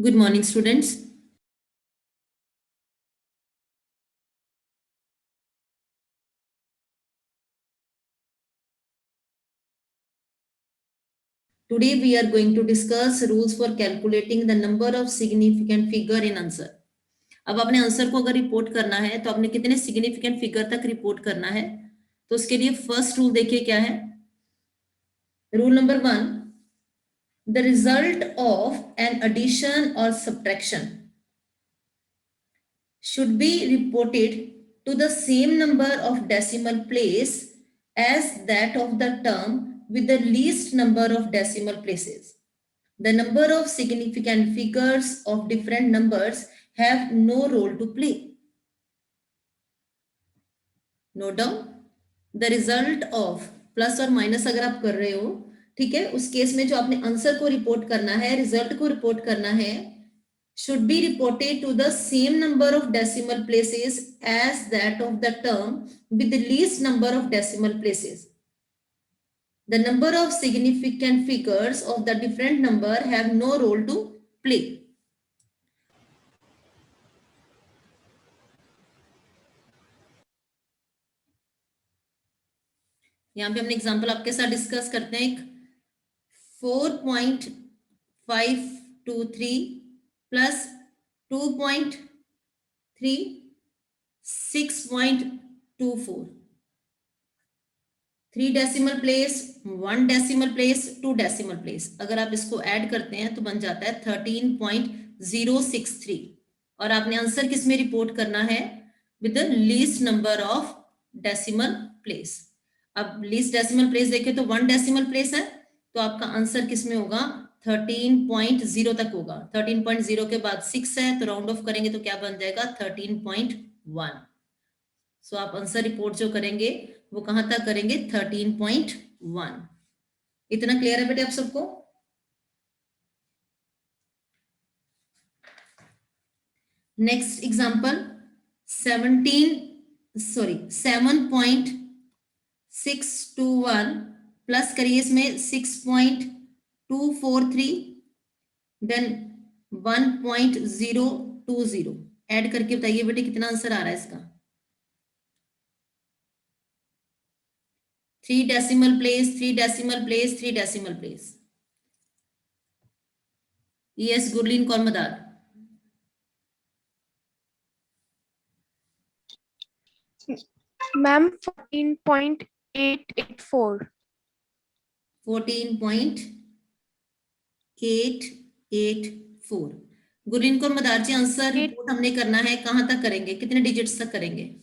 Good morning, students. Today we are going to discuss rules for calculating the number of significant figure in answer. अब अपने answer को अगर report करना है तो आपने कितने सिग्निफिकेंट फिगर तक रिपोर्ट करना है, तो उसके लिए फर्स्ट रूल देखिए क्या है. Rule number 1, the result of an addition और subtraction should be reported to the same number of decimal place as that of the term with the least number of decimal places. The number of significant figures of different numbers have no role to play. Note down, the result of plus और minus अगर आप कर रहे हो, ठीक है, उस case में जो आपने आंसर को रिपोर्ट करना है, रिजल्ट को रिपोर्ट करना है, should be reported to the same number of decimal places as that of the term with the least number of decimal places. The number of significant figures of the different number have no role to play. यहाँ पे हमने example आपके साथ discuss करते हैं. 4.523 plus 2.3 6.24, 3 decimal place, 1 decimal place, 2 decimal place. अगर आप इसको ऐड करते हैं तो बन जाता है 13.063. और आपने आंसर किस में रिपोर्ट करना है? With the least number of decimal place. अब लीस्ट डेसिमल प्लेस देखें तो 1 डेसिमल प्लेस है, तो आपका आंसर किस में होगा? 13.0 तक होगा. 13.0 के बाद 6 है, तो राउंड ऑफ करेंगे तो क्या बन जाएगा? 13.1. सो आप आंसर रिपोर्ट जो करेंगे वो कहां तक करेंगे? 13.1. इतना क्लियर है बेटे आप सबको? नेक्स्ट एग्जांपल 7.621 प्लस करिए इसमें 6.243 देन 1.020. ऐड करके बताइए बेटे कितना आंसर आ रहा है इसका? 3 decimal place, 3 decimal place, 3 decimal place. Yes Gurleen Kaur Madar. Ma'am 14.884. 14.884. Gurleen Kaur Madar ji, answer report हमने करना है, कहां तक करेंगे? कितने डिजिट्स तक करेंगे?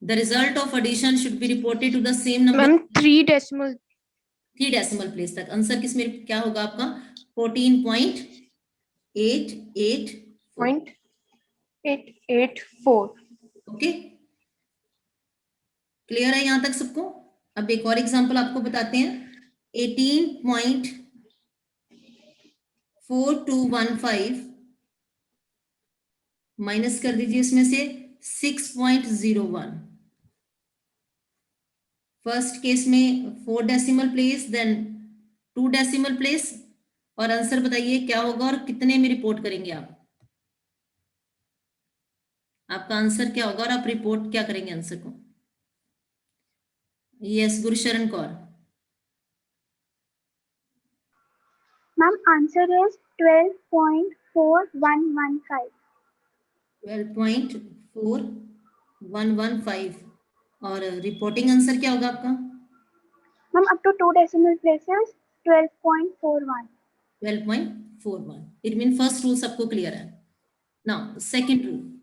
The result of addition should be reported to the same number. Ma'am 3 decimal place तक. आंसर किस में क्या होगा आपका? 14.884. ओके, क्लियर है यहां तक सबको? अब एक और एग्जांपल आपको बताते हैं. 18.4215 माइनस कर दीजिए इसमें से 6.01. फर्स्ट केस में 4 decimal place, then 2 decimal place. और आंसर बताइए क्या होगा और कितने में रिपोर्ट करेंगे आप? आपका आंसर क्या होगा और आप रिपोर्ट क्या करेंगे आंसर को? Yes Gursharan Kaur. Ma'am, answer is 12.4115. 12.4115. और रिपोर्टिंग आंसर क्या होगा आपका? Ma'am, up to 2 decimal places, 12.41. 12.41. It mean first rule सबको क्लियर है. Now second rule,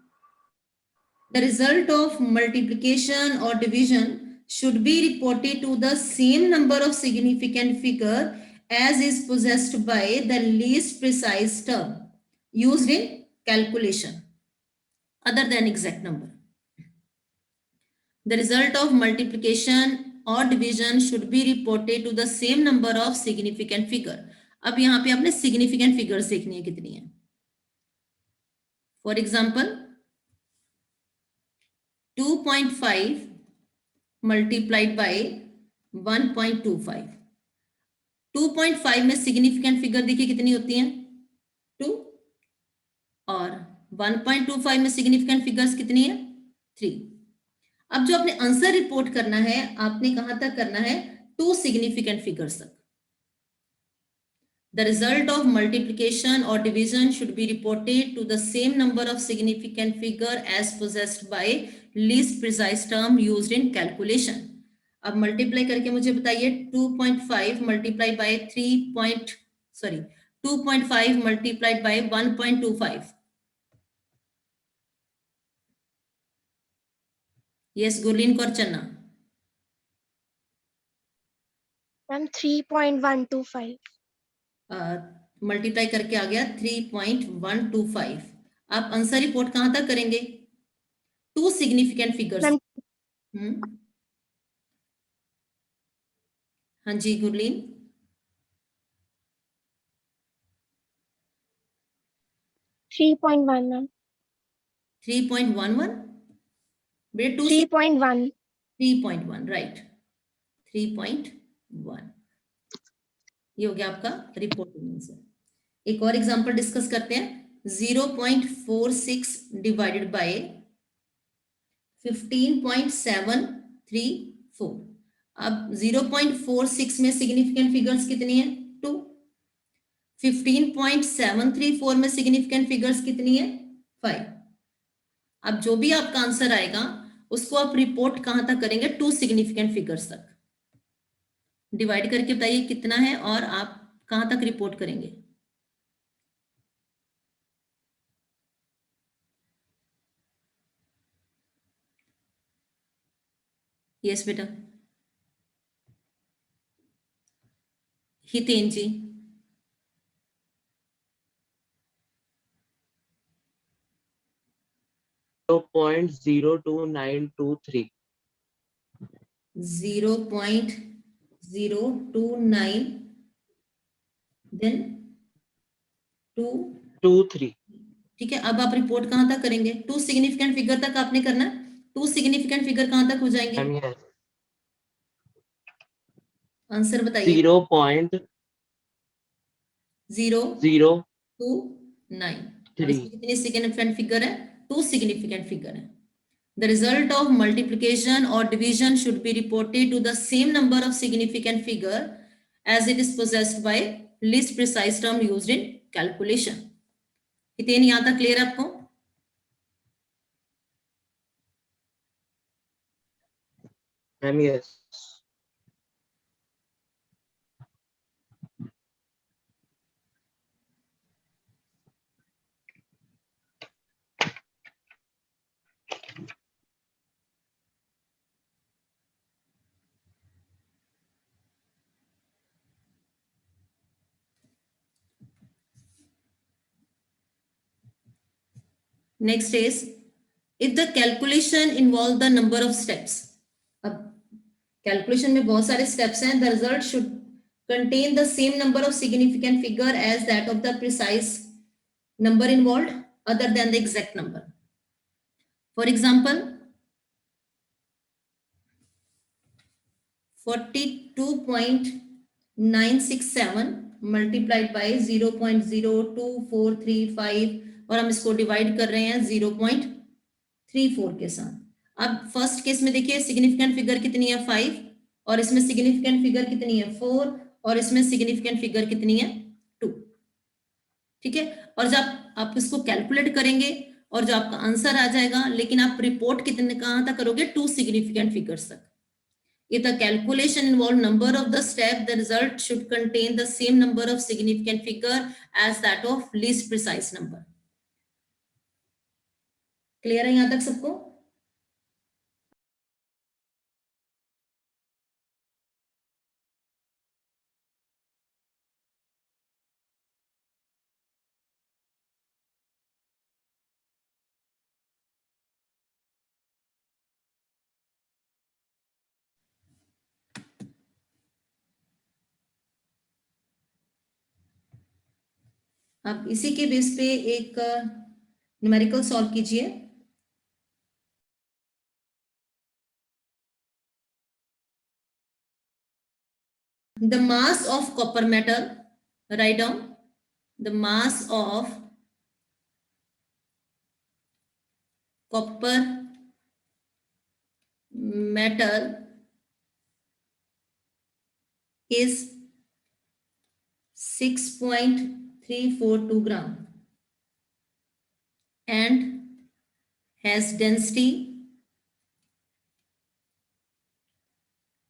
the result of multiplication or division should be reported to the same number of significant figure as is possessed by the least precise term used in calculation other than exact number. The result of multiplication or division should be reported to the same number of significant figure. अब यहाँ पे आपने significant figures देखनी है कितनी है. For example, 2.5 multiplied by 1.25. 2.5 में significant figure देखिए कितनी होती हैं, 2, और 1.25 में सिग्निफिकेंट फिगर्स कितनी है, 3। अब जो आपने आंसर रिपोर्ट करना है, आपने कहां तक करना है, 2 सिग्निफिकेंट फिगर्स तक। The result of multiplication or division should be reported to the same number of significant figure as possessed by least precise term used in calculation. अब मल्टीप्लाई करके मुझे बताइए 2.5 multiply by 2.5 multiplied by 1.25। Yes Gurleen Kaur चन्ना। Ma'am 3.125। Multiply करके आ गया 3.125। आप answer report कहां तक करेंगे, 2 सिग्निफिकेंट फिगर्स। हाँ जी गुरलीन। 3.1 मैम। 3.11 बेटा 3.1 3.1 राइट, 3.1 ये हो गया आपका रिपोर्टिंग आंसर। एक और एग्जांपल डिस्कस करते हैं, 0.46 डिवाइडेड बाय 15.734। अब 0.46 में सिग्निफिकेंट फिगर्स कितनी है, 2। 15.734 में सिग्निफिकेंट फिगर्स कितनी है, 5। अब जो भी आपका आंसर आएगा उसको आप रिपोर्ट कहां तक करेंगे, 2 सिग्निफिकेंट फिगर्स तक। डिवाइड करके बताइए कितना है और आप कहां तक रिपोर्ट करेंगे। यस बेटा हितेन जी। 0.02923 0.029 देन 23 ठीक है। अब आप रिपोर्ट कहां तक करेंगे, 2 सिग्निफिकेंट फिगर तक आपने करना। 2 सिग्निफिकेंट फिगर कहां तक हो जाएंगे, आंसर बताइए। 0.029 और इसमें कितने सिग्निफिकेंट फिगर है, 2 सिग्निफिकेंट फिगर है। The result of multiplication or division should be reported to the same number of significant figure as it is possessed by least precise term used in calculation. Hiten यहां तक clear आपको। yes. Next is if the calculation involve the number of steps. अब calculation में बहुत सारे steps हैं। The result should contain the same number of significant figure as that of the precise number involved other than the exact number. For example, 42.967 multiplied by 0.02435 और हम इसको divide कर रहे हैं 0.34 के साथ। अब फर्स्ट केस में देखिए सिग्निफिकेंट फिगर कितनी है, 5, और इसमें सिग्निफिकेंट फिगर कितनी है, 4, और इसमें सिग्निफिकेंट फिगर कितनी है, 2। ठीक है। और जब आप इसको कैलकुलेट करेंगे और जो आपका आंसर आ जाएगा, लेकिन आप रिपोर्ट कितने कहां तक करोगे, 2 सिग्निफिकेंट फिगर्स तक। If the calculation involve number of the step, the result should contain the same number of significant figure as that of least precise number. Clear है यहां तक सबको। अब इसी के बेस पे एक न्यूमेरिकल सॉल्व कीजिए। the mass of copper metal, write down the mass of copper metal is 6.342 gram and has density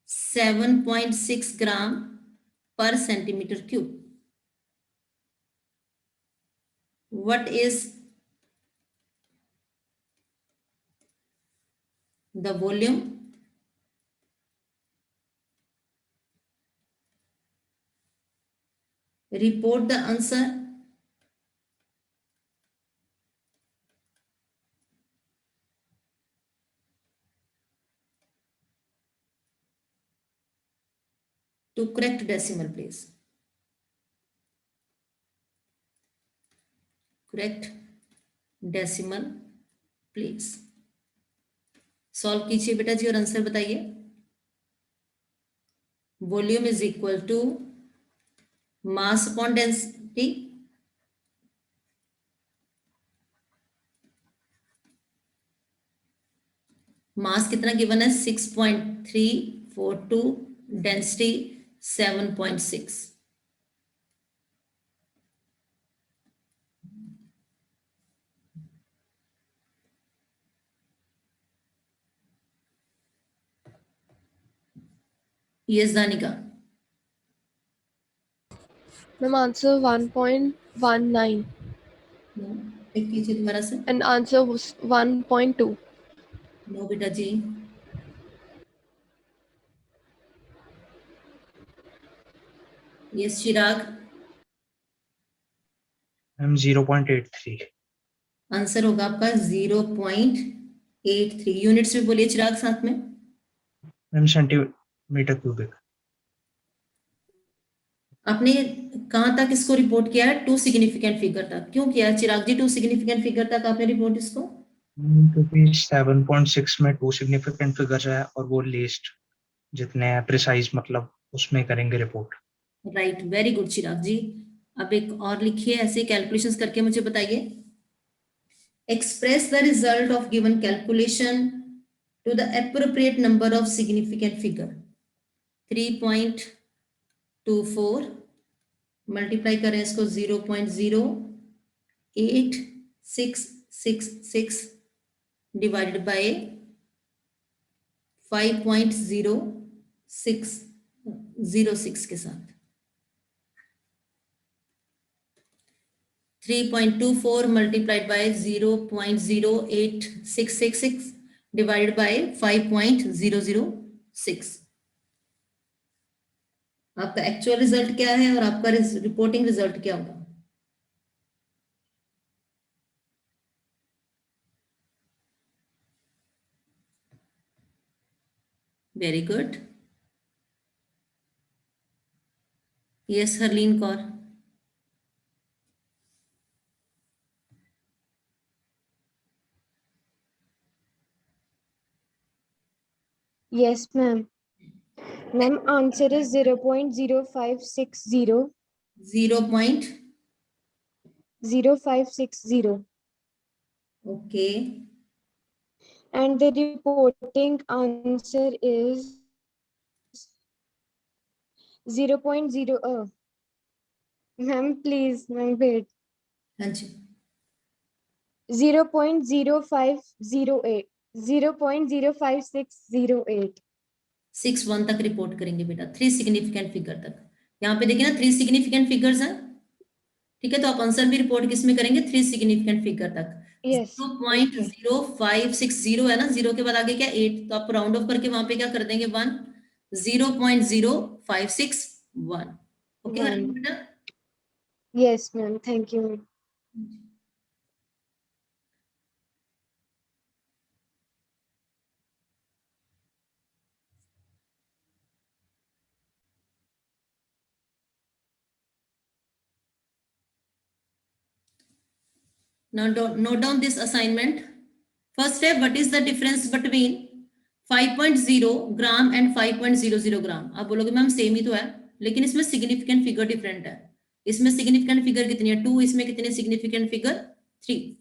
7.6 gram per centimeter cube. What is the volume? Report the answer. To correct decimal place. Correct decimal place. Solve कीजिए बेटा जी और answer बताइए. Volume is equal to mass upon density. Mass कितना given है? 6.342. Density 7.6. Yes Danika. Ma'am, answer 1.19 pick कीजिए दोबारा से. and answer was 1.2. नो बेटा जी. यस चिराग. मैम 0.83. आंसर होगा आपका 0.83. यूनिट्स में बोलिए चिराग साथ में. Ma'am centimetre cubic. आपने कहां तक इसको रिपोर्ट किया है? 2 सिग्निफिकेंट फिगर तक. क्यों किया है चिराग जी 2 सिग्निफिकेंट फिगर तक आपने रिपोर्ट इसको? क्योंकि 7.6 में 2 सिग्निफिकेंट फिगर है और वो लीस्ट जितने हैं प्रिसाइज, मतलब उसमें करेंगे report. Right, very good Chirag ji. अब एक और लिखिए, ऐसे कैलकुलेशंस करके मुझे बताइए. Express the result of given calculation to the appropriate number of significant figure. 3.24 multiply करें इसको 0.08666 डिवाइडेड बाय 5.0606 के साथ. 3.24 multiplied by 0.08666 divided by 5.006. आपका एक्चुअल रिजल्ट क्या है और आपका रिपोर्टिंग रिजल्ट क्या होगा? Very good. Yes Harleen Kaur. Yes, ma'am. Ma'am, answer is 0.0560. 0560. Okay. And the reporting answer is 0.0. Ma'am, please, ma'am, wait. हाँ जी. 0.0508. 0.05608. 6.1 तक रिपोर्ट करेंगे बेटा. 3 सिग्निफिकेंट फिगर तक. यहाँ पे देखिए ना 3 सिग्निफिकेंट फिगर्स हैं. ठीक है, तो आप आंसर भी रिपोर्ट किस में करेंगे? 3 सिग्निफिकेंट फिगर तक. Yes. 0.0560 है ना, 0 के बाद आगे क्या 8, तो आप राउंड ऑफ करके वहां पे क्या कर देंगे 1. 0.0561. Okay One. बेटा. Yes, ma'am. Thank you, ma'am. Now note down this assignment. First step, what is the difference between 5.0 gram and 5.00 gram? आप बोलोगे मैम सेम ही तो है, लेकिन इसमें सिग्निफिकेंट फिगर डिफरेंट है। इसमें सिग्निफिकेंट फिगर कितनी है 2, इसमें कितने सिग्निफिकेंट फिगर 3।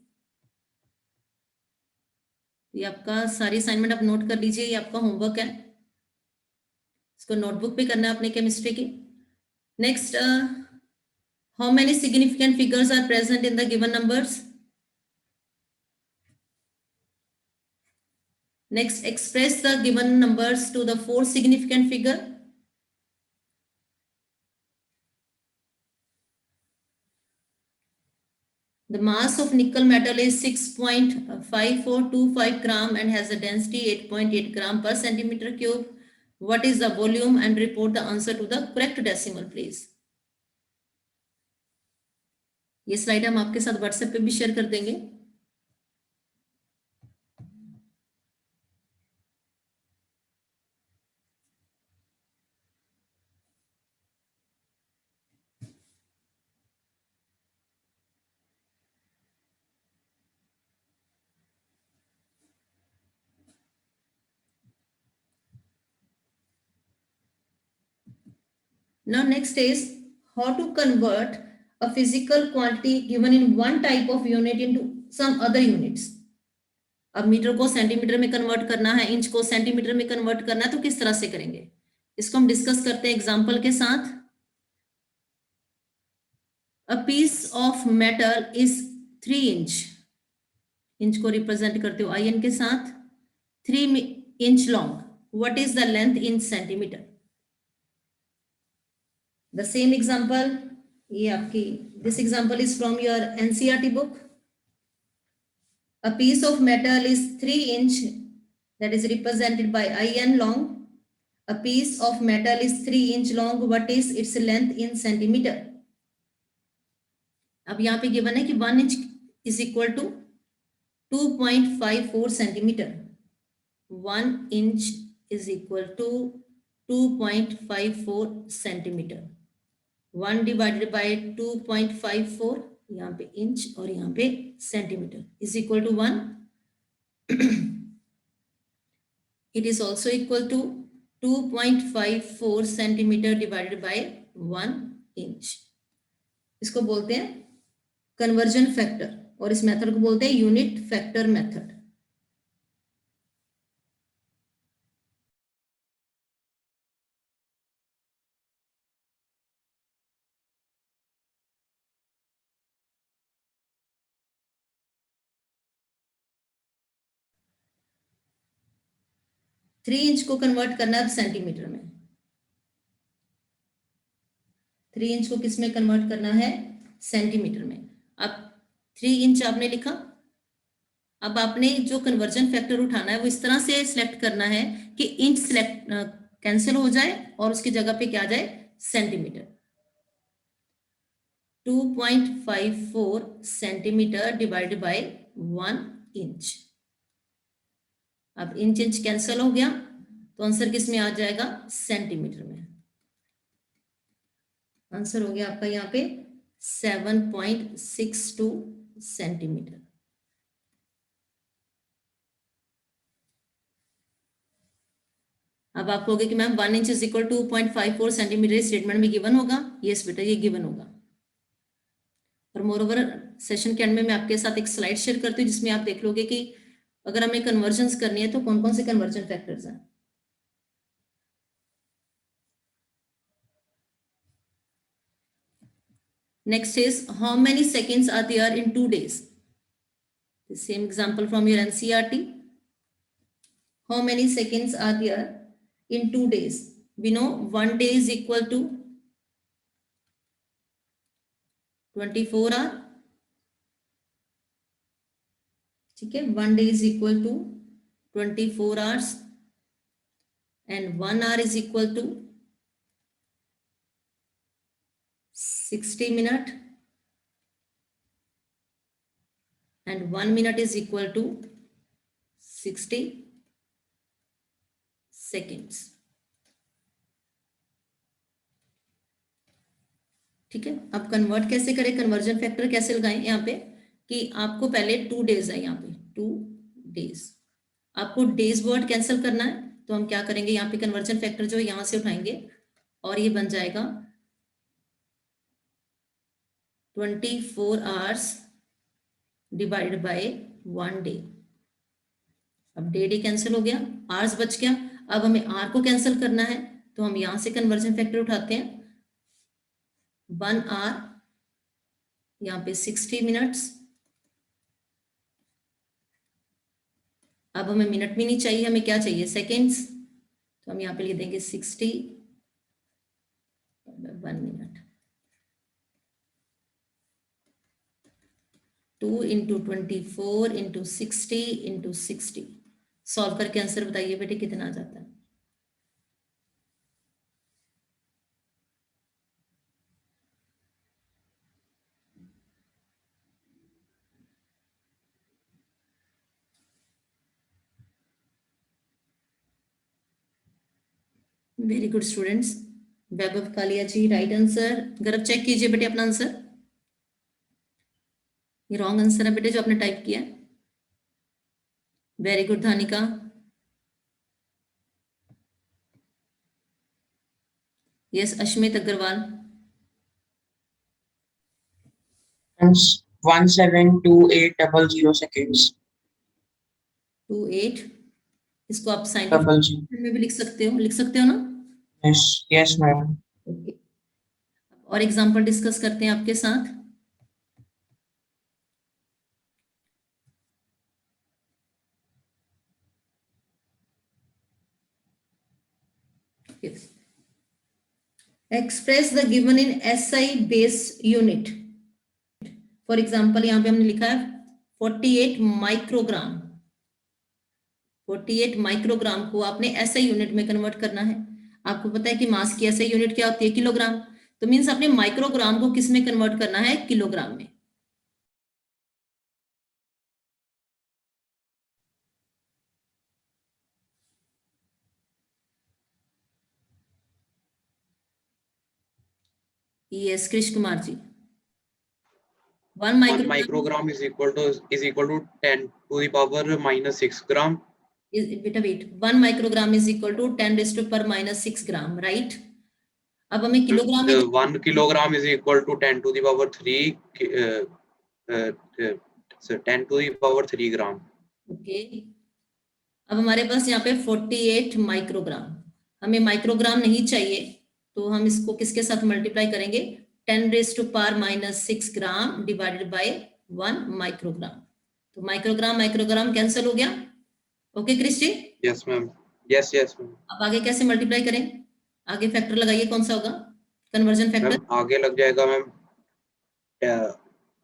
ये आपका सारी असाइनमेंट आप नोट कर लीजिए, ये आपका होमवर्क है, इसको नोटबुक पे करना है अपने केमिस्ट्री की। Next, how many significant figures are present in the given numbers. Next, express the given numbers to the 4 significant figure. The mass of nickel metal is 6.5425 gram and has a density 8.8 gram per centimeter cube. What is the volume, and report the answer to the correct decimal place. ये slide हम आपके साथ WhatsApp पे भी share कर देंगे। Now next is how to convert a physical quantity given in one type of unit into some other units. अब metre को सेंटीमीटर में कन्वर्ट करना है, इंच को सेंटीमीटर में कन्वर्ट करना है, तो किस तरह से करेंगे इसको हम डिस्कस करते हैं एग्जांपल के साथ। A piece of metal is 3 inch, inch को रिप्रेजेंट करते हो IN के साथ, 3 inch long. What is the length in centimeter? The same example, ये आपकी, this example is from your NCERT book. A piece of metal is 3 inch, that is represented by IN long. A piece of metal is 3 inch long. What is its length in centimeter? अब यहाँ पे given है कि 1 inch is equal to 2.54 centimeter. 1 inch is equal to 2.54 centimeter. 1 divided by 2.54, यहाँ पे inch और यहाँ पे centimetre, is equal to 1. It is also equal to 2.54 centimeter divided by 1 inch. इसको बोलते हैं कन्वर्जन फैक्टर, और इस मेथड को बोलते हैं unit factor method. Three inch को कन्वर्ट करना है सेंटीमीटर में। 3 इंच को किस में कन्वर्ट करना है? सेंटीमीटर में। अब 3 इंच आपने लिखा, अब आपने जो कन्वर्जन फैक्टर उठाना है वो इस तरह से सिलेक्ट करना है कि इंच सिलेक्ट कैंसिल हो जाए और उसकी जगह पे क्या आ जाए? Centimetre. 2.54 centimetre divided by 1 inch. अब इंच इंच कैंसिल हो गया तो आंसर किस में आ जाएगा? सेंटीमीटर में। आंसर हो गया आपका यहाँ पे 7.62 सेंटीमीटर। अब आप कहोगे कि ma'am 1 inch is equal 2.54 centimetre statement में गिवन होगा? यस बेटा, ये गिवन होगा। और मोरओवर सेशन के एंड में मैं आपके साथ एक स्लाइड शेयर करती हूँ जिसमें आप देख लोगे कि अगर हमें कन्वर्जन्स करनी है तो कौन कौन से कन्वर्जन फैक्टर्स हैं। Next is how many seconds are there in 2 days? The same example from your NCERT. How many seconds are there in 2 days? We know 1 day is equal to 24 hour. ठीक है, 1 day is equal to 24 hours and 1 hour is equal to 60 minutes and 1 minute is equal to 60 seconds. ठीक है, अब convert कैसे करें, conversion factor कैसे लगाएं यहाँ पे कि आपको पहले 2 days है, यहाँ पे 2 days, आपको डेज वर्ड कैंसिल करना है तो हम क्या करेंगे, यहाँ पे कन्वर्जन फैक्टर जो है यहाँ से उठाएंगे और ये बन जाएगा 24 आवर्स डिवाइडेड बाय 1 डे। अब डे कैंसिल हो गया, आवर्स बच गया। अब हमें आर को कैंसिल करना है, तो हम यहां से कन्वर्जन फैक्टर उठाते हैं। 1 आवर यहाँ पे 60 मिनट्स। अब हमें मिनट भी नहीं चाहिए, हमें क्या चाहिए, सेकेंड्स। तो हम यहाँ पे लिख देंगे 60 1 minute. 2 into 24 into 60 into 60। Solve करके आंसर बताइए बेटे कितना आ जाता है। Very good students. Vaibhav Kalia ji right answer. गर्भ चेक कीजिए बेटे अपना आंसर। ये रॉन्ग आंसर है बेटे जो आपने टाइप किया। Very good Dhanika. Yes Ashmit Agarwal. 172800 seconds. 28। इसको आप Double G. साइंटिफिक में भी लिख सकते हो ना। Yes, yes, ma'am. ओके, और एग्जांपल डिस्कस करते हैं आपके साथ। Express the given in SI based unit. For example यहाँ पे हमने लिखा है 48 माइक्रोग्राम। 48 माइक्रोग्राम को आपने एसआई यूनिट में कन्वर्ट करना है। आपको पता है कि मास की एसआई यूनिट क्या होती है, किलोग्राम। तो मीन्स आपने माइक्रोग्राम को किस में कन्वर्ट करना है, किलोग्राम में। Yes Krishna Kumar ji. 1 1 microgram is equal to 10 to the power minus 6 gram. बेटा wait, 1 microgram is equal to 10 raise to पर माइनस 6 ग्राम, राइट। अब हमें किलोग्राम में 1 kilogram is equal to 10 to the power 3 10 to the power 3 gram. Okay. अब हमारे पास यहाँ पे 48 microgram, हमें माइक्रोग्राम नहीं चाहिए, तो हम इसको किसके साथ मल्टीप्लाई करेंगे, 10 raise to power minus 6 gram divided by 1 microgram. तो माइक्रोग्राम माइक्रोग्राम कैंसिल हो गया। Okay Christy. Yes, ma'am. Yes, yes, ma'am. अब आगे कैसे मल्टीप्लाई करें, आगे फैक्टर लगाइए, कौन सा होगा, कन्वर्जन फैक्टर। मैम आगे लग जाएगा मैम,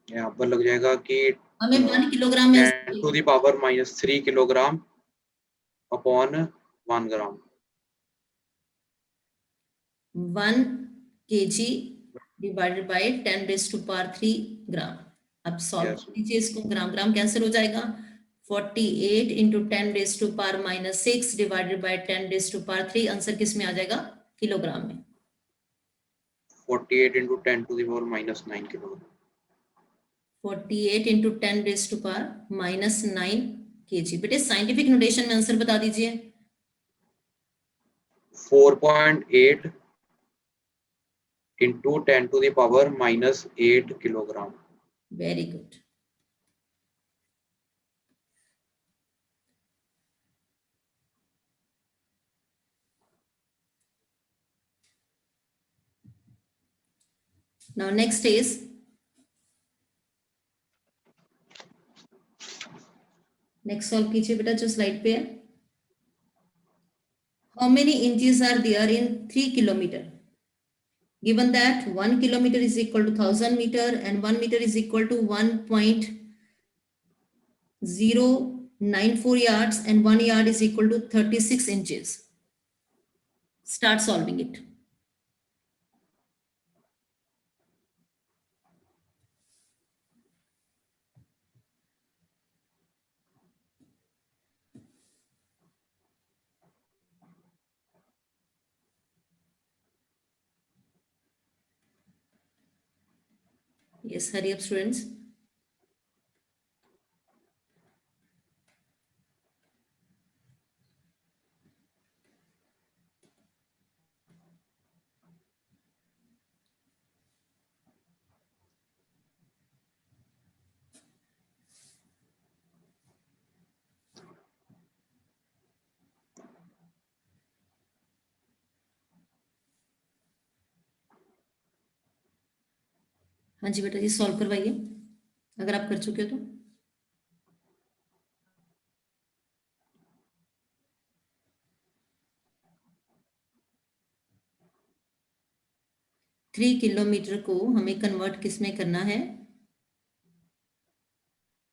यहाँ पर लग जाएगा कि हमें 1 किलोग्राम में 10 to the power minus 3 kilogram upon 1 gram. 1 kg divided by 10 raise to power 3 gram. अब सॉल्व Yes. कीजिए इसको, ग्राम ग्राम कैंसिल हो जाएगा। 48 into 10 raise to power minus 6 divided by 10 raise to power 3, answer किस में आ जाएगा, किलोग्राम में। 48 into 10 to the power minus 9 kilogram. 48 into 10 raise to power minus 9 kg। बेटे साइंटिफिक नोटेशन में आंसर बता दीजिए। 4.8 into 10 to the power minus 8 kilogram. Very good. Now next is next solve कीजिए बेटा जो स्लाइड पे है। How many inches are there in 3 kilometer? Given that 1 kilometer is equal to 1000 meter and 1 meter is equal to 1.094 yards and 1 yard is equal to 36 inches. Start solving it. Yes, hurry up students. हाँ जी बेटा जी, solve करवाइए अगर आप कर चुके हो तो। Three kilometre को हमें कन्वर्ट किस में करना है?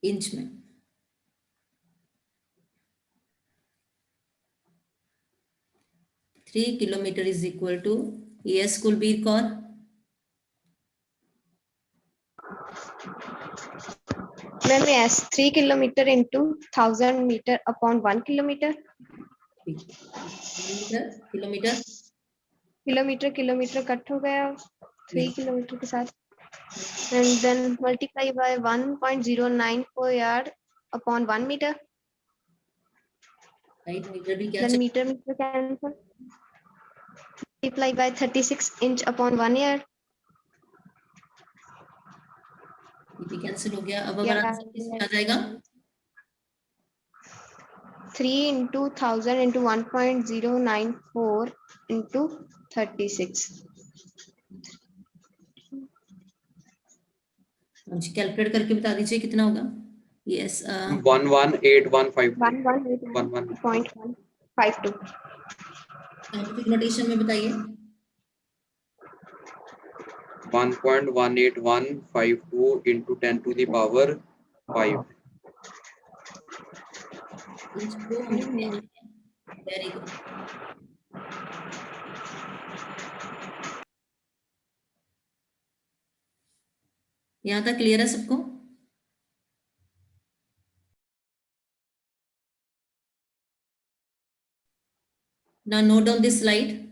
इंच में। Three kilometre is equal to, yes Kulbir Kaur, Ma'am, yes, 3 kilometer into 1000 meter upon 1 kilometer. Kilometre kilometre kilometre kilometre cut हो गया 3 किलोमीटर के साथ, and then multiply by 1.094 yard upon 1 meter. राइट, मीटर भी क्या Then meter cancel. Multiply by 36 inch upon 1 yard. ये भी cancel हो गया। अब हमारा आंसर किस में आ जाएगा? 3 into 1000 into 1.094 into 36. हाँ जी, कैलकुलेट करके बता दीजिए कितना होगा। यस 118152 11.152. साइंटिफिक नोटेशन में बताइए। 1.18152 into 10 to the power 5. Inch को हम लिखते हैं। Very good. यहाँ तक क्लियर है सबको? Now note down this slide.